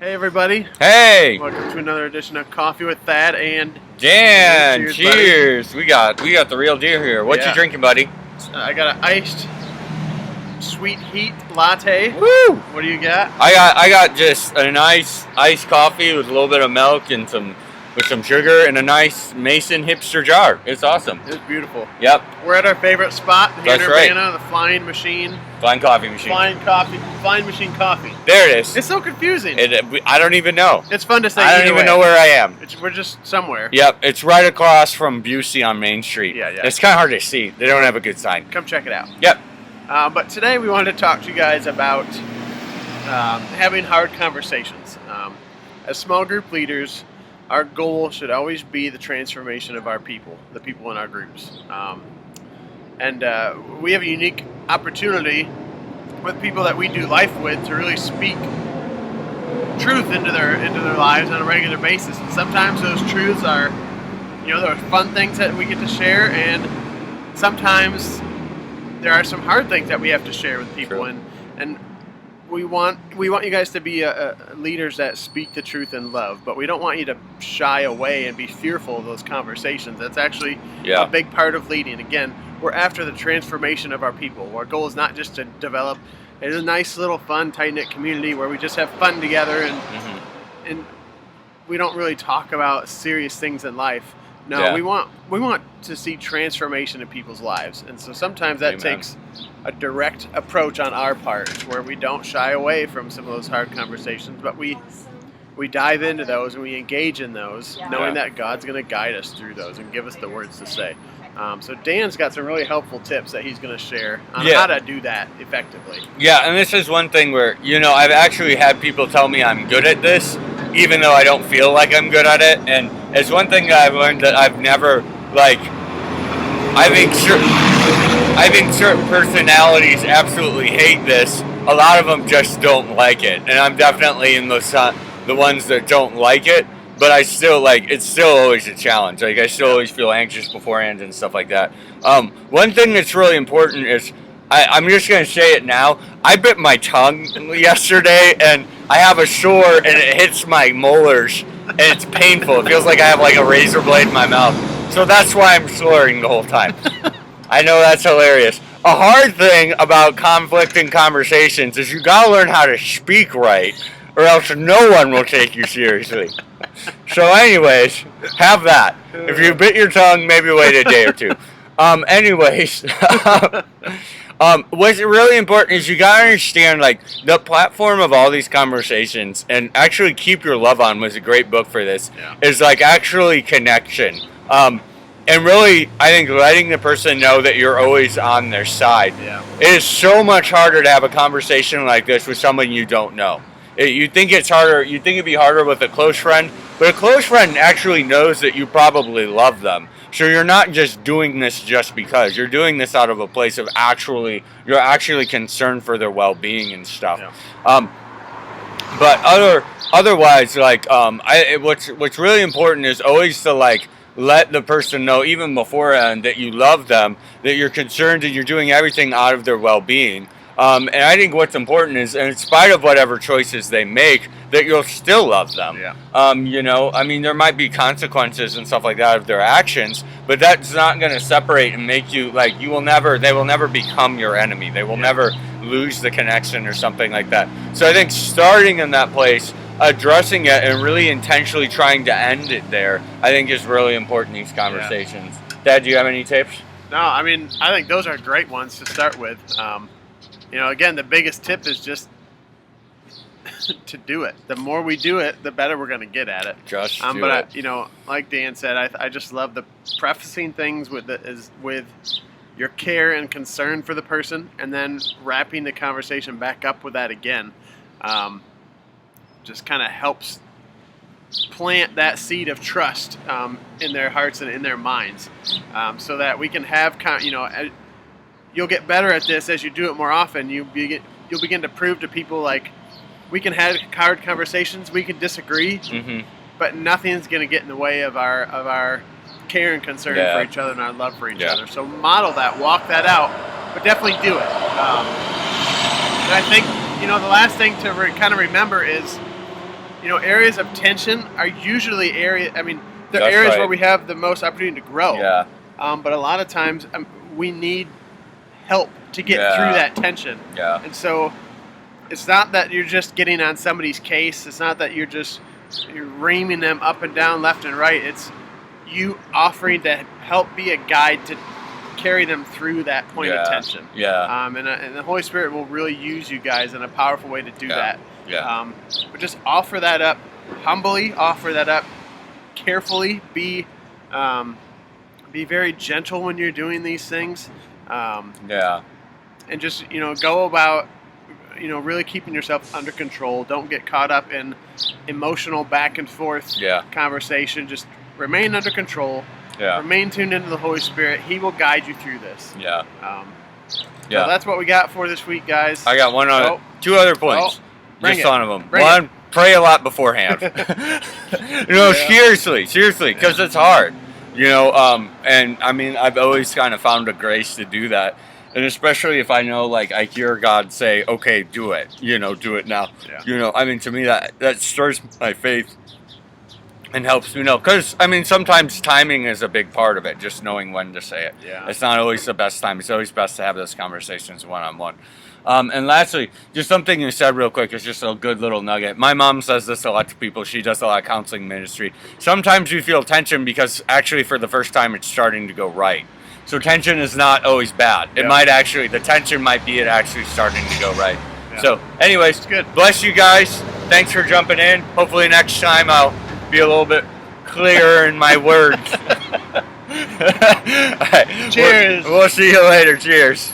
Hey everybody, Hey, welcome to another edition of Coffee with Thad and Dan, Cheers, cheers. We got the real deal here. What you Yeah. drinking, buddy? I got an iced sweet heat latte. Woo! What do you got? I got just a nice iced coffee with a little bit of milk and some sugar and a nice Mason hipster jar. It's awesome. It's beautiful. Yep, We're at our favorite spot here That's in right. Urbana, the Flying Machine. fine coffee machine. Flying Machine Coffee. There it is. It's so confusing. I don't even know. It's fun to say. I don't either even way. know where I am. We're just somewhere. Yep, it's right across from Busey on Main Street. Yeah. It's kind of hard to see. They don't have a good sign. Come check it out. Yep. But today we wanted to talk to you guys about having hard conversations. As small group leaders, our goal should always be the transformation of our people, the people in our groups. And we have a unique opportunity with people that we do life with to really speak truth into their lives on a regular basis. And sometimes those truths are, there are fun things that we get to share, and sometimes there are some hard things that we have to share with people. True. And we want you guys to be leaders that speak the truth in love, but we don't want you to shy away and be fearful of those conversations. That's actually a big part of leading. Again, we're after the transformation of our people. Our goal is not just to develop a nice little fun, tight-knit community where we just have fun together and we don't really talk about serious things in life. No, we want to see transformation in people's lives, and so sometimes that takes a direct approach on our part, where we don't shy away from some of those hard conversations, but we dive into those and we engage in those, knowing that God's going to guide us through those and give us the words to say. So Dan's got some really helpful tips that he's going to share on how to do that effectively. Yeah, and this is one thing where, I've actually had people tell me I'm good at this, even though I don't feel like I'm good at it. And it's one thing that I've learned that I've never, I think certain personalities absolutely hate this. A lot of them just don't like it. And I'm definitely in the ones that don't like it. But I still, it's still always a challenge. I still always feel anxious beforehand and stuff like that. One thing that's really important is, I'm just going to say it now. I bit my tongue yesterday, and I have a sore, and it hits my molars, and it's painful. It feels like I have, a razor blade in my mouth. So that's why I'm slurring the whole time. I know that's hilarious. A hard thing about conflicting conversations is you got to learn how to speak right, or else no one will take you seriously. So anyways, have that. If you bit your tongue, maybe wait a day or two. What's really important is you gotta understand, the platform of all these conversations, and actually Keep Your Love On was a great book for this, is actually connection. And really, I think letting the person know that you're always on their side. It is so much harder to have a conversation like this with someone you don't know. You think it's harder. You think it'd be harder with a close friend, but a close friend actually knows that you probably love them. So you're not just doing this just because. You're doing this out of a place of you're actually concerned for their well-being and stuff. But otherwise, what's really important is always to let the person know, even beforehand, that you love them, that you're concerned, and you're doing everything out of their well-being. And I think what's important is, in spite of whatever choices they make, that you'll still love them. There might be consequences and stuff like that of their actions, but that's not going to separate and make you, they will never become your enemy. They will never lose the connection or something like that. So I think starting in that place, addressing it, and really intentionally trying to end it there, I think is really important in these conversations. Dad, do you have any tips? No, I think those are great ones to start with. Again, the biggest tip is just to do it. The more we do it, the better we're going to get at it. Just do it. Like Dan said, I just love the prefacing things with your care and concern for the person, and then wrapping the conversation back up with that again. Just kind of helps plant that seed of trust in their hearts and in their minds, so that we can have you'll get better at this as you do it more often. You'll begin to prove to people we can have hard conversations, we can disagree, but nothing's going to get in the way of our care and concern for each other and our love for each other. So model that, walk that out, but definitely do it. And I think the last thing to kind of remember is areas of tension are usually they're That's areas right. where we have the most opportunity to grow. Yeah. But a lot of times we need help to get Yeah. through that tension. Yeah. And so it's not that you're just getting on somebody's case. It's not that you're reaming them up and down, left and right. It's you offering to help be a guide to carry them through that point of tension. Yeah. And the Holy Spirit will really use you guys in a powerful way to do that. Yeah. But just offer that up humbly, offer that up carefully. Be very gentle when you're doing these things. Yeah. And just go about really keeping yourself under control. Don't get caught up in emotional back and forth conversation. Just remain under control. Yeah. Remain tuned into the Holy Spirit. He will guide you through this. Yeah. So that's what we got for this week, guys. I got two other points. Bring Just it. on them. Bring One, pray a lot beforehand. Seriously, because it's hard. And I've always kind of found a grace to do that. And especially if I know, I hear God say, okay, do it. Do it now. Yeah. To me, that stirs my faith and helps me know. Because, sometimes timing is a big part of it, just knowing when to say it. Yeah. It's not always the best time. It's always best to have those conversations one-on-one. And lastly, just something you said real quick is just a good little nugget. My mom says this a lot to people. She does a lot of counseling ministry. Sometimes we feel tension because actually for the first time it's starting to go right. So tension is not always bad. The tension might be it actually starting to go right. Yeah. So anyways, it's good. Bless you guys. Thanks for jumping in. Hopefully next time I'll be a little bit clearer in my words. All right. Cheers. We'll see you later. Cheers.